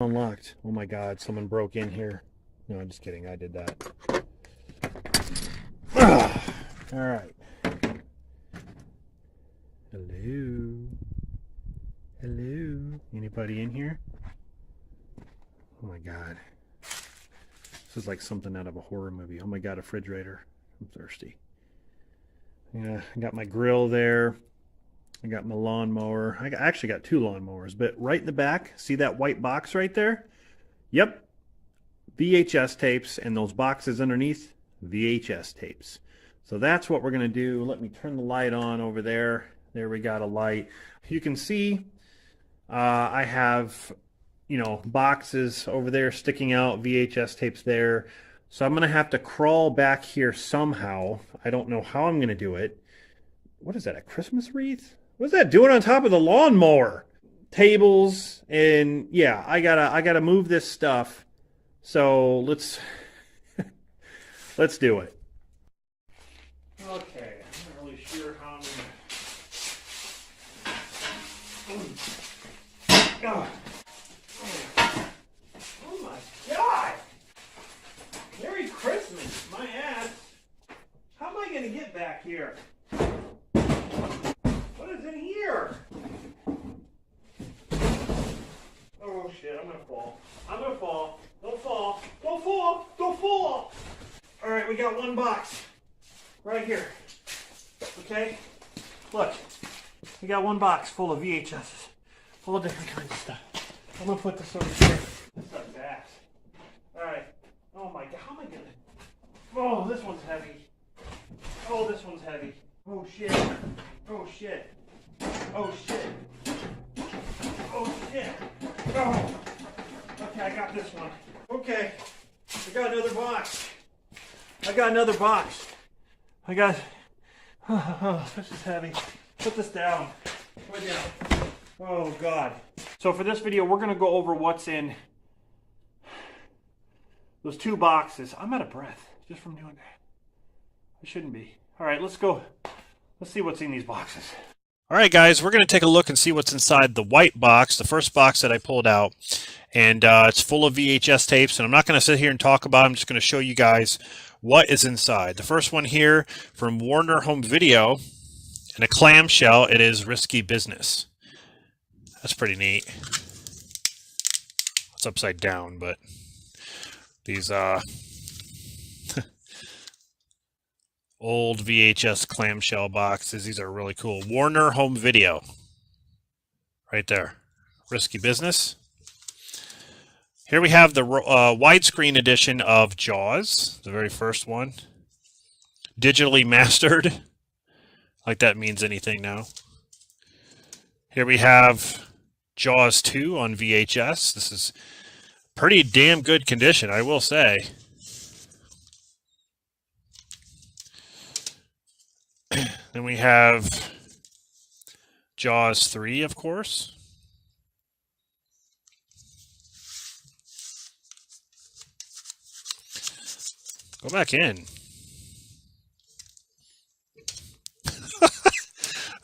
Unlocked. Oh my god, someone broke in here. No, I'm just kidding. I did that. All right. Hello. Hello. Anybody in here? Oh my god. This is like something out of a horror movie. Oh my god, a refrigerator. I'm thirsty. Yeah, I got my grill there. I got my lawnmower. I actually got two lawnmowers, but right in the back, see that white box right there? Yep. VHS tapes, and those boxes underneath, VHS tapes. So that's what we're going to do. Let me turn the light on over there. There we got a light. You can see I have, boxes over there sticking out, VHS tapes there. So I'm going to have to crawl back here somehow. I don't know how I'm going to do it. What is that, a Christmas wreath? What's that doing on top of the lawnmower? Tables, and yeah, I gotta move this stuff. So let's do it. Okay, I'm not really sure how I'm gonna. Oh my god! Merry Christmas, my ass! How am I gonna get back here? What is in here? Oh shit, I'm gonna fall. I'm gonna fall. Don't fall. Don't fall. Don't fall. All right, we got one box right here. Okay? Look, we got one box full of VHSs, full of different kinds of stuff. I'm gonna put this over here. This stuff's ass. All right. Oh my god, how am I gonna? Oh, this one's heavy. Oh, this one's heavy. Oh shit. Oh shit. Oh shit. Oh shit. Oh. Okay, I got this one. Okay. I got another box. I got another box. I got. Oh, this is heavy. Put this down. Put it down. Oh god. So for this video, we're gonna go over what's in those two boxes. I'm out of breath just from doing that. I shouldn't be. All right, let's go. Let's see what's in these boxes. All right, guys, we're going to take a look and see what's inside the white box, the first box that I pulled out. And it's full of VHS tapes, and I'm not going to sit here and talk about it. I'm just going to show you guys what is inside. The first one here from Warner Home Video, in a clamshell, it is Risky Business. That's pretty neat. It's upside down, but these old VHS clamshell boxes. These are really cool. Warner Home Video. Right there. Risky Business. Here we have the widescreen edition of Jaws, the very first one. Digitally mastered. Like that means anything now. Here we have Jaws 2 on VHS. This is pretty damn good condition, I will say. Then we have Jaws 3, of course. Go back in.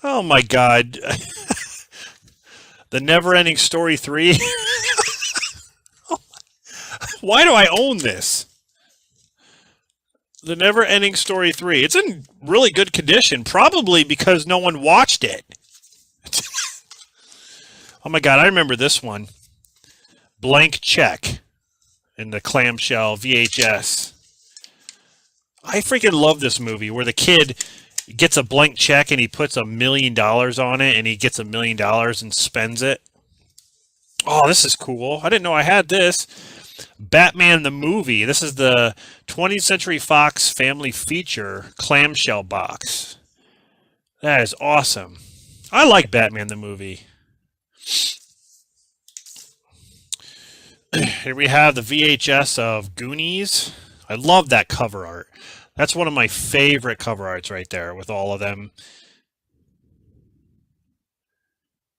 Oh my god. The Never-Ending Story 3. Why do I own this? The Never-Ending Story 3. It's in really good condition, probably because no one watched it. Oh my god, I remember this one. Blank Check in the clamshell VHS. I freaking love this movie where the kid gets a blank check and he puts $1 million on it and he gets $1 million and spends it. Oh, this is cool. I didn't know I had this. Batman the Movie. This is the 20th Century Fox Family Feature clamshell box. That is awesome. I like Batman the Movie. Here we have the VHS of Goonies. I love that cover art. That's one of my favorite cover arts right there with all of them.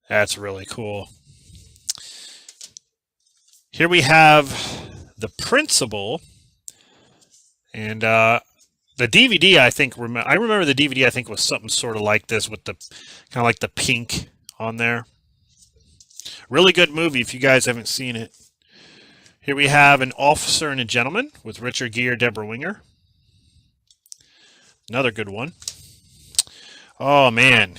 That's really cool. Here we have The Principal, and the DVD. I think I remember the DVD. I think was something sort of like this with the kind of like the pink on there. Really good movie if you guys haven't seen it. Here we have An Officer and a Gentleman with Richard Gere, Deborah Winger. Another good one. Oh, man.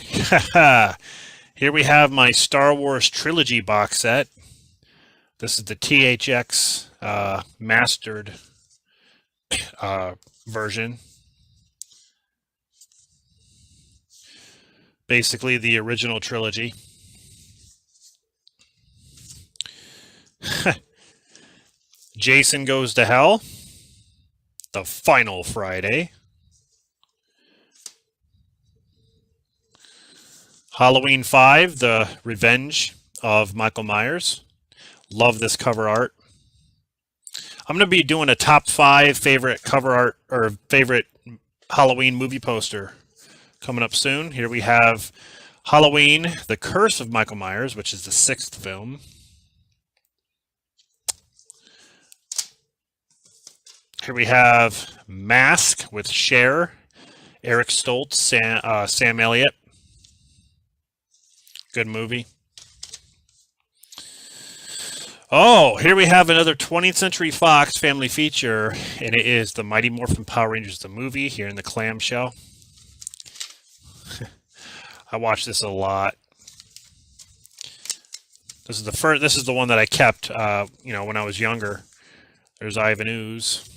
Here we have my Star Wars Trilogy box set. This is the THX mastered version. Basically the original trilogy. Jason Goes to Hell. The Final Friday. Halloween 5, The Revenge of Michael Myers. Love this cover art. I'm going to be doing a top 5 favorite cover art or favorite Halloween movie poster coming up soon. Here we have Halloween, The Curse of Michael Myers, which is the 6th film. Here we have Mask with Cher, Eric Stoltz, Sam Elliott. Good movie. Oh, here we have another 20th Century Fox family feature, and it is the Mighty Morphin Power Rangers, the movie, here in the clamshell. I watched this a lot. This is the first. This is the one that I kept, when I was younger. There's Ivan Ooze.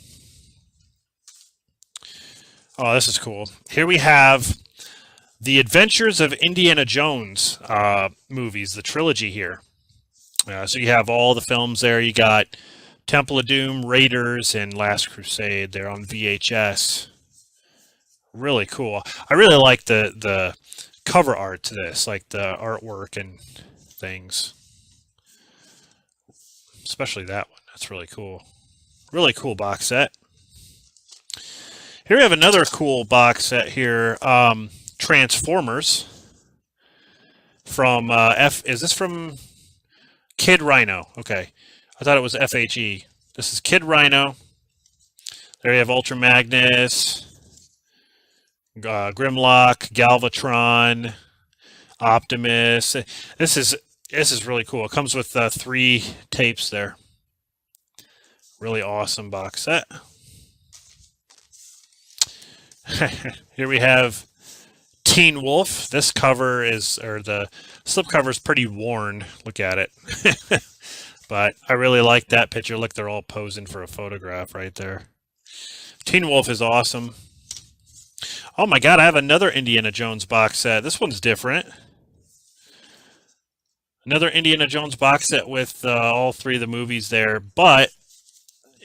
Oh, this is cool. Here we have the Adventures of Indiana Jones movies, the trilogy here. So you have all the films there. You got Temple of Doom, Raiders, and Last Crusade there on VHS. Really cool. I really like the cover art to this, like the artwork and things. Especially that one. That's really cool. Really cool box set. Here we have another cool box set here. Transformers. From is this from Kid Rhino? Okay. I thought it was FHE. This is Kid Rhino. There you have Ultra Magnus, Grimlock, Galvatron, Optimus. This is really cool. It comes with 3 tapes there. Really awesome box set. Here we have Teen Wolf. This cover the slipcover is pretty worn. Look at it. But I really like that picture. Look, they're all posing for a photograph right there. Teen Wolf is awesome. Oh my God, I have another Indiana Jones box set. This one's different. Another Indiana Jones box set with all 3 of the movies there, but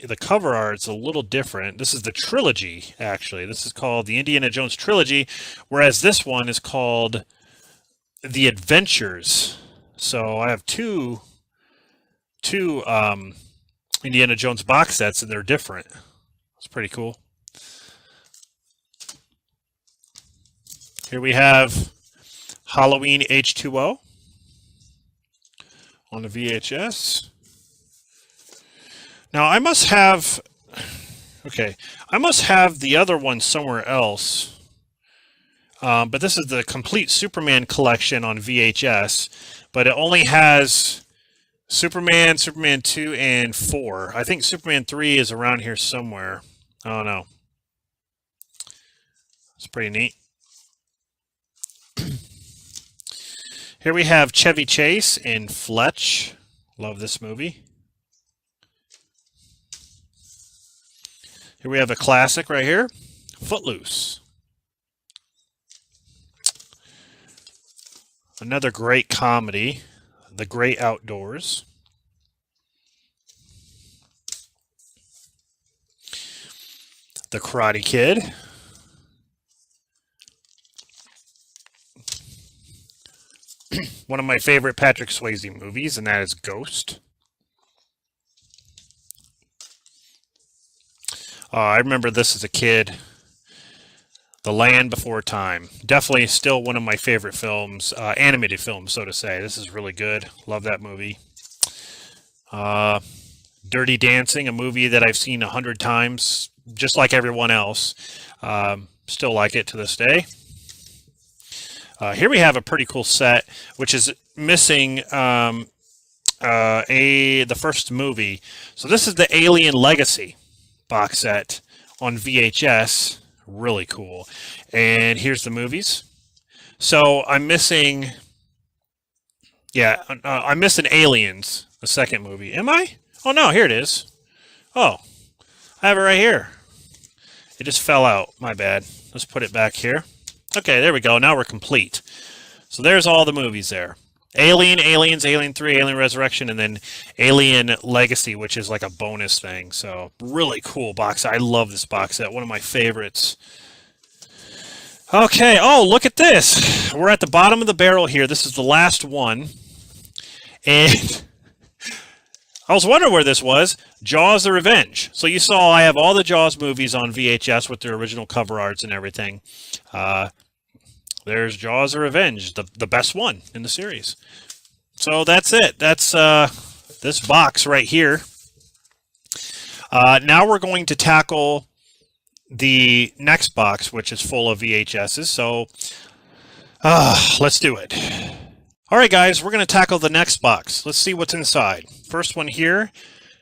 the cover art's a little different. This is the trilogy, actually. This is called the Indiana Jones Trilogy, whereas this one is called The Adventures. So I have two Indiana Jones box sets, and they're different. It's pretty cool. Here we have Halloween H2O on the VHS. Now I must have the other one somewhere else. But this is the complete Superman collection on VHS, but it only has Superman, Superman 2, and 4. I think Superman 3 is around here somewhere. I don't know. It's pretty neat. Here we have Chevy Chase in Fletch. Love this movie. Here we have a classic right here, Footloose. Another great comedy, The Great Outdoors. The Karate Kid. One of my favorite Patrick Swayze movies, and that is Ghost. I remember this as a kid. The Land Before Time. Definitely still one of my favorite films, animated films, so to say. This is really good. Love that movie. Dirty Dancing, a movie that I've seen 100 times, just like everyone else. Still like it to this day. Here we have a pretty cool set, which is missing the first movie. So this is the Alien Legacy box set on VHS. Really cool. And here's the movies. So I'm missing, I'm missing Aliens, the second movie. Am I? Oh no, here it is. Oh, I have it right here. It just fell out. My bad. Let's put it back here. Okay, there we go. Now we're complete. So there's all the movies there. Alien, Aliens, Alien 3, Alien Resurrection, and then Alien Legacy, which is like a bonus thing. So really cool box set. I love this box set. One of my favorites. Okay. Oh, look at this. We're at the bottom of the barrel here. This is the last one. And I was wondering where this was. Jaws the Revenge. So you saw I have all the Jaws movies on VHS with their original cover arts and everything. There's Jaws the Revenge, the best one in the series. So that's it. That's this box right here. Now we're going to tackle the next box, which is full of VHSs. So let's do it. All right, guys, we're going to tackle the next box. Let's see what's inside. First one here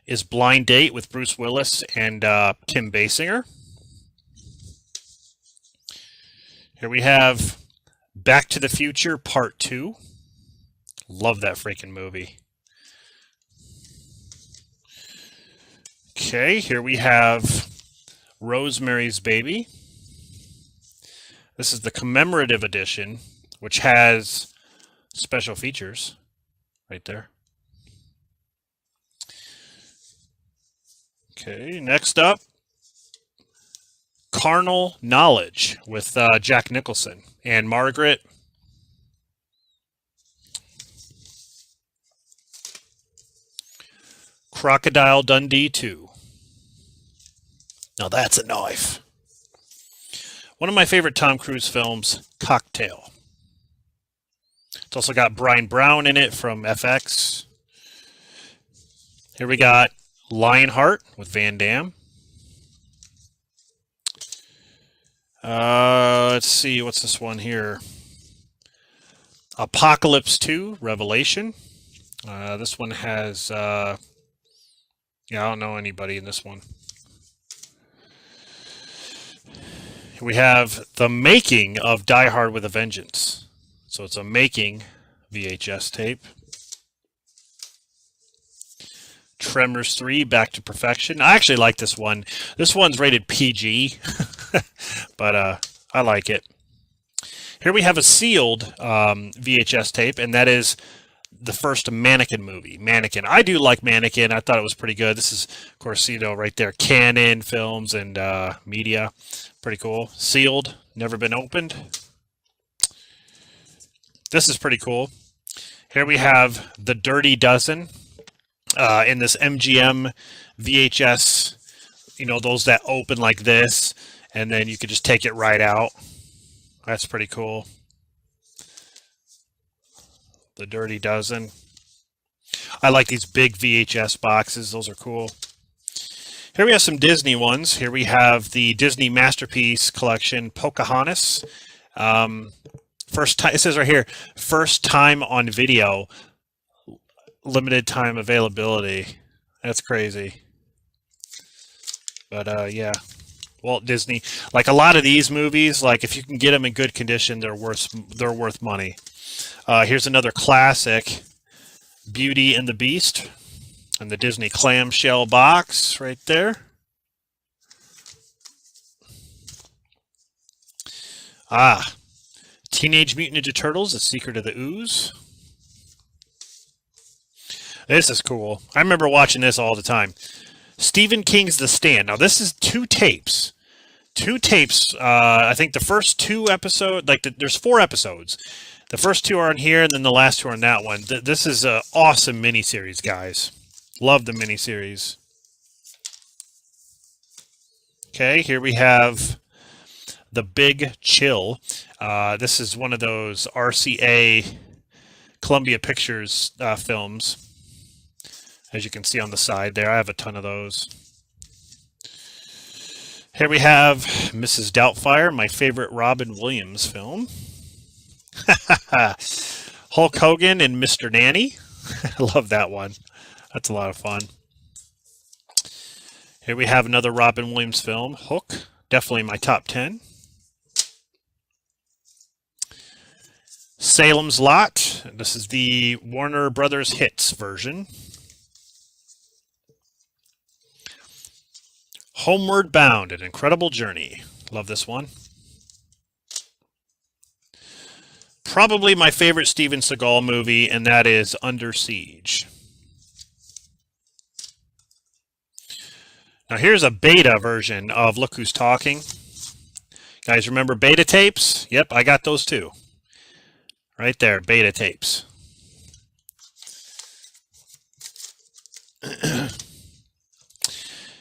is Blind Date with Bruce Willis and Kim Basinger. Here we have Back to the Future Part 2. Love that freaking movie. Okay, here we have Rosemary's Baby. This is the commemorative edition, which has special features right there. Okay, next up, Carnal Knowledge with Jack Nicholson and Margaret. Crocodile Dundee 2. Now that's a knife. One of my favorite Tom Cruise films, Cocktail. It's also got Brian Brown in it from FX. Here we got Lionheart with Van Damme. Let's see, what's this one here? Apocalypse 2, Revelation. This one has, I don't know anybody in this one. We have The Making of Die Hard with a Vengeance. So it's a making VHS tape. Tremors 3, Back to Perfection. I actually like this one. This one's rated PG, but I like it. Here we have a sealed VHS tape, and that is the first Mannequin movie. Mannequin. I do like Mannequin. I thought it was pretty good. This is, of course, right there. Canon Films and Media. Pretty cool. Sealed. Never been opened. This is pretty cool. Here we have The Dirty Dozen. In this MGM VHS, those that open like this, and then you could just take it right out. That's pretty cool. The Dirty Dozen. I like these big VHS boxes. Those are cool. Here we have some Disney ones. Here we have the Disney Masterpiece Collection, Pocahontas. First time, it says right here, first time on video. Limited time availability. That's crazy. But yeah, Walt Disney. Like a lot of these movies, like if you can get them in good condition, they're worth money. Here's another classic, Beauty and the Beast, and the Disney clamshell box right there. Teenage Mutant Ninja Turtles: The Secret of the Ooze. This is cool. I remember watching this all the time. Stephen King's The Stand. Now, this is two tapes. I think the first two episodes, there's 4 episodes. The first 2 are on here, and then the last 2 are on that one. This is an awesome miniseries, guys. Love the miniseries. Okay, here we have The Big Chill. This is one of those RCA Columbia Pictures films. As you can see on the side there, I have a ton of those. Here we have Mrs. Doubtfire, my favorite Robin Williams film. Hulk Hogan and Mr. Nanny. I love that one. That's a lot of fun. Here we have another Robin Williams film, Hook. Definitely my top 10. Salem's Lot. This is the Warner Brothers Hits version. Homeward Bound, An Incredible Journey. Love this one. Probably my favorite Steven Seagal movie, and that is Under Siege. Now here's a beta version of Look Who's Talking. Guys, remember beta tapes? Yep, I got those too. Right there, beta tapes.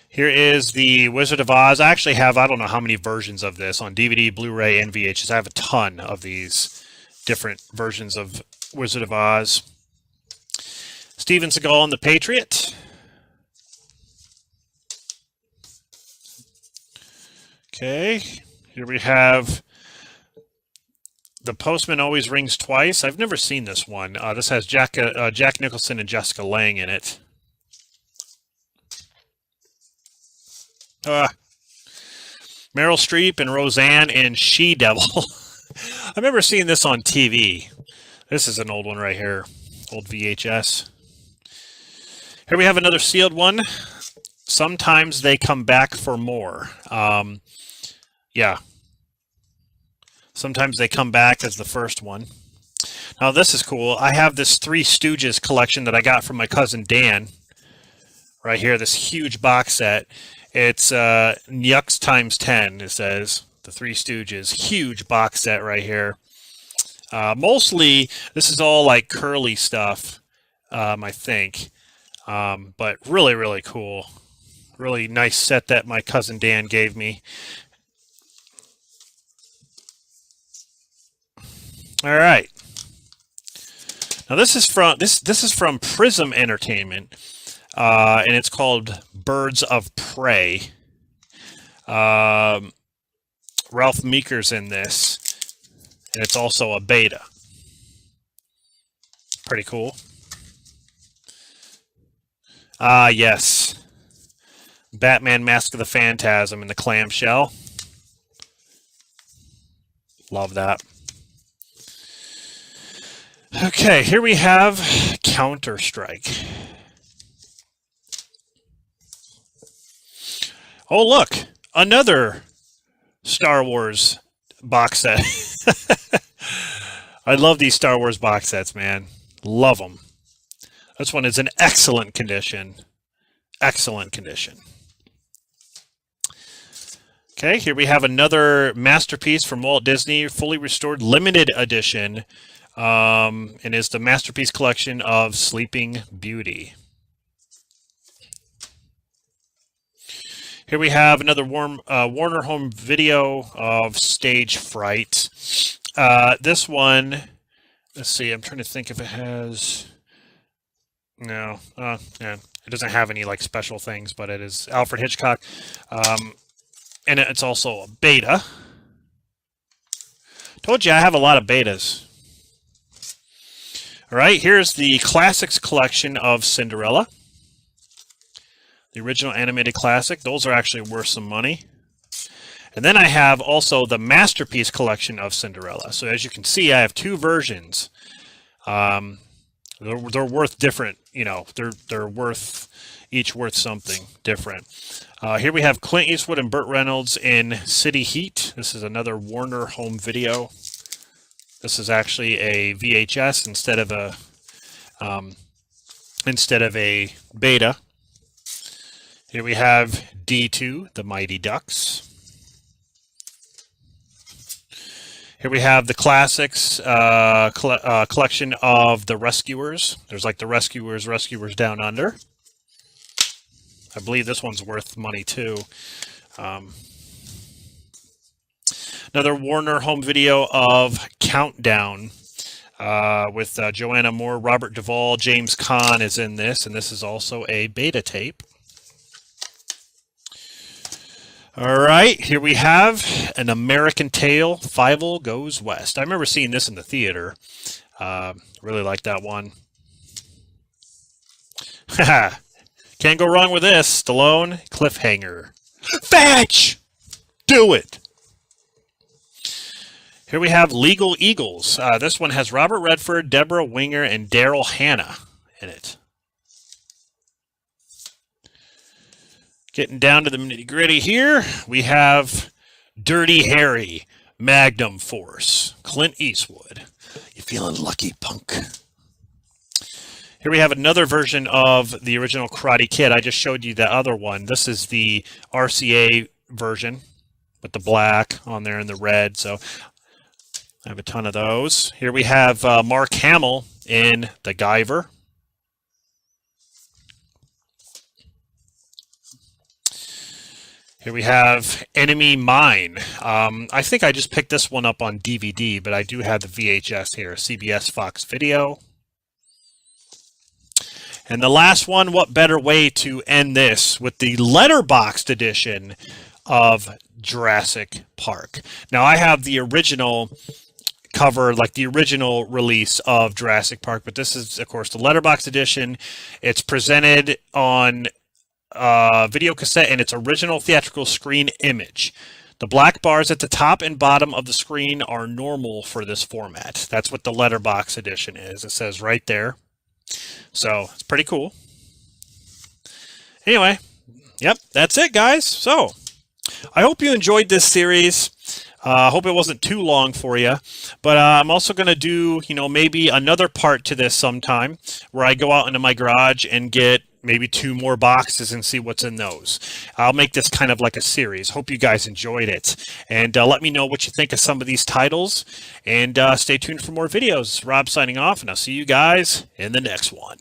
Here is the Wizard of Oz. I actually have, I don't know how many versions of this on DVD, Blu-ray, and VHS. I have a ton of these different versions of Wizard of Oz. Steven Seagal and the Patriot. Okay, here we have The Postman Always Rings Twice. I've never seen this one. This has Jack Nicholson and Jessica Lange in it. Meryl Streep and Roseanne in She-Devil. I remember seeing this on TV. This is an old one right here. Old VHS. Here we have another sealed one. Sometimes They Come Back for More. Yeah. Sometimes They Come Back as the first one. Now this is cool. I have this Three Stooges collection that I got from my cousin Dan. Right here, this huge box set. It's Yucks times 10, it says. The Three Stooges. Huge box set right here. Mostly, this is all like curly stuff, I think. But really, really cool. Really nice set that my cousin Dan gave me. All right. Now this is from Prism Entertainment. And it's called Birds of Prey. Ralph Meeker's in this, and it's also a beta. Pretty cool. Yes. Batman Mask of the Phantasm in the clamshell. Love that. Okay, here we have Counter-Strike. Oh, look, another Star Wars box set. I love these Star Wars box sets, man. Love them. This one is in excellent condition. Excellent condition. Okay, here we have another masterpiece from Walt Disney, fully restored limited edition, and is the Masterpiece Collection of Sleeping Beauty. Here we have another Warner Home Video of Stage Fright. This one, let's see, I'm trying to think if it has, no, yeah, it doesn't have any like special things, but it is Alfred Hitchcock. And it's also a beta. Told you I have a lot of betas. All right, here's the Classics Collection of Cinderella. The original animated classic. Those are actually worth some money. And then I have also the Masterpiece Collection of Cinderella. So as you can see, I have two versions. They're worth different, you know, they're worth, each worth something different. Here we have Clint Eastwood and Burt Reynolds in City Heat. This is another Warner Home Video. This is actually a VHS instead of a beta. Here we have D2, The Mighty Ducks. Here we have the Classics collection of The Rescuers. There's like The Rescuers Down Under. I believe this one's worth money too. Another Warner Home Video of Countdown with Joanna Moore, Robert Duvall, James Caan is in this, and this is also a beta tape. All right, here we have An American Tail, Fievel Goes West. I remember seeing this in the theater. Really like that one. Haha. Can't go wrong with this. Stallone, cliffhanger. Fetch! Do it! Here we have Legal Eagles. This one has Robert Redford, Deborah Winger, and Daryl Hannah in it. Getting down to the nitty-gritty here, we have Dirty Harry, Magnum Force, Clint Eastwood. You feeling lucky, punk? Here we have another version of the original Karate Kid. I just showed you the other one. This is the RCA version with the black on there and the red. So I have a ton of those. Here we have Mark Hamill in The Guyver. Here we have Enemy Mine. I think I just picked this one up on DVD, but I do have the VHS here, CBS Fox Video. And the last one, what better way to end this with the letterboxed edition of Jurassic Park. Now, I have the original cover, like the original release of Jurassic Park, but this is, of course, the letterboxed edition. It's presented on video cassette in its original theatrical screen image. The black bars at the top and bottom of the screen are normal for this format. That's what the letterbox edition is. It says right there. So it's pretty cool. Anyway, yep, that's it, guys. So I hope you enjoyed this series. I hope it wasn't too long for you, but I'm also going to do, maybe another part to this sometime where I go out into my garage and get maybe 2 more boxes and see what's in those. I'll make this kind of like a series. Hope you guys enjoyed it. And let me know what you think of some of these titles. And stay tuned for more videos. Rob signing off, and I'll see you guys in the next one.